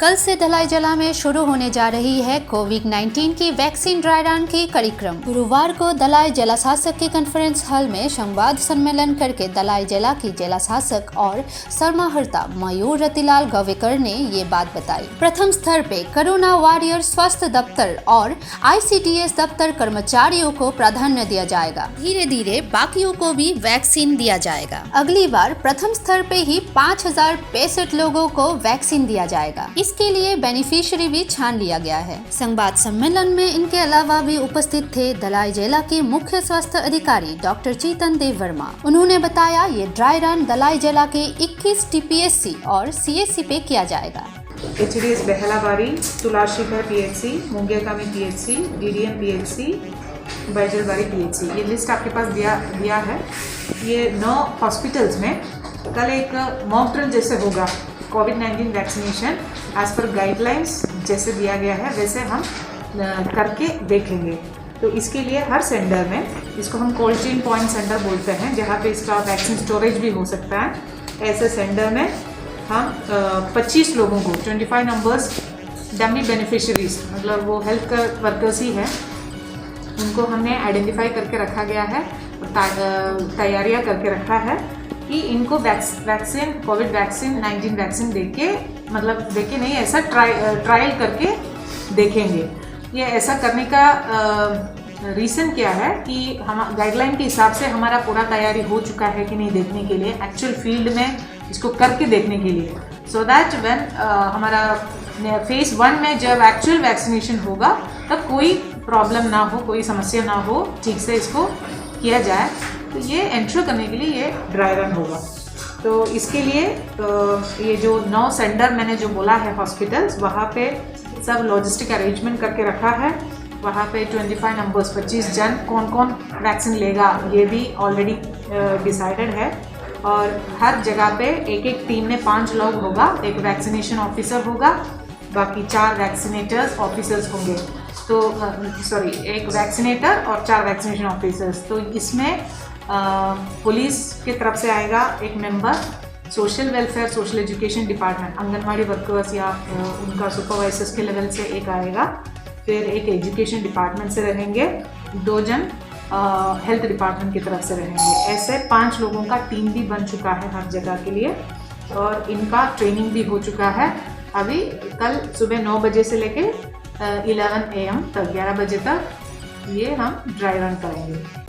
कल से धलाईजला में शुरू होने जा रही है कोविड-19 की वैक्सीन ड्राई रन की कार्यक्रम। गुरुवार को धलाईजला शासक के कॉन्फ्रेंस हॉल में संवाद सम्मेलन करके धलाईजला की जिला शासक और समाहर्ता मयूर रतिलाल गवेकर ने ये बात बताई। प्रथम स्तर पे कोरोना वॉरियर स्वास्थ्य दफ्तर और ICDS दफ्तर कर्मचारियों को प्राधान्य दिया जाएगा। धीरे धीरे बाकियों को भी वैक्सीन दिया जाएगा। अगली बार प्रथम स्तर पे ही 5065 लोगों को वैक्सीन दिया जाएगा। इसके लिए बेनिफिशियरी भी छान लिया गया है। संवाद सम्मेलन में इनके अलावा भी उपस्थित थे धलाईजला के मुख्य स्वास्थ्य अधिकारी डॉक्टर चेतन देव वर्मा। उन्होंने बताया ये ड्राई रन धलाईजला के 21 TPSC और CSC पे किया जाएगा। HDS बेहलाबारी, तुलाशीगर PHC, मुंगेकामी PHC, DDM PHC, बैजलबारी PHC, ये लिस्ट आपके पास दिया है। ये 9 हॉस्पिटल्स में कल एक मॉक ड्रिल जैसे होगा। कोविड-19 वैक्सीनेशन एज पर गाइडलाइंस जैसे दिया गया है वैसे हम करके देखेंगे। तो इसके लिए हर सेंटर में, इसको हम कोल्ड चेन पॉइंट सेंटर बोलते हैं, जहाँ पे इसका वैक्सीन स्टोरेज भी हो सकता है। ऐसे सेंटर में हम 25 लोगों को 25 नंबर्स डमी बेनिफिशरीज, मतलब वो हेल्थ वर्कर्स ही हैं, उनको हमने आइडेंटिफाई करके रखा गया है, तैयारियां करके रखा है कि इनको वैक्सीन कोविड-19 वैक्सीन देके नहीं, ऐसा ट्रायल करके देखेंगे। ये ऐसा करने का रीज़न क्या है कि हम गाइडलाइन के हिसाब से हमारा पूरा तैयारी हो चुका है कि नहीं देखने के लिए, एक्चुअल फील्ड में इसको करके देखने के लिए, सो दैट व्हेन हमारा फेज़ 1 में जब एक्चुअल वैक्सीनेशन होगा तब कोई प्रॉब्लम ना हो, कोई समस्या ना हो, ठीक से इसको किया जाए। तो ये एंश्योर करने के लिए ये ड्राई रन होगा। तो इसके लिए ये जो 9 सेंटर मैंने जो बोला है हॉस्पिटल्स, वहाँ पे सब लॉजिस्टिक अरेंजमेंट करके रखा है। वहाँ पे 25 नंबर्स 25 जन कौन कौन वैक्सीन लेगा ये भी ऑलरेडी डिसाइडेड है। और हर जगह पे एक टीम में 5 लोग होगा, एक वैक्सीनेशन ऑफिसर होगा, बाकी 4 वैक्सीनेटर्स ऑफिसर्स होंगे। तो एक वैक्सीनेटर और 4 वैक्सीनेशन ऑफिसर्स। तो इसमें पुलिस की तरफ से आएगा एक member, social welfare social education department, anganwadi workers या उनका सुपरवाइजर्स के लेवल से एक आएगा, फिर एक एजुकेशन डिपार्टमेंट से रहेंगे, 2 जन हेल्थ डिपार्टमेंट की तरफ से रहेंगे। ऐसे 5 लोगों का टीम भी बन चुका है हर जगह के लिए और इनका ट्रेनिंग भी हो चुका है। अभी कल सुबह 9 बजे से लेके 11 AM तक 11 बजे तक ये हम ड्राई रन करेंगे।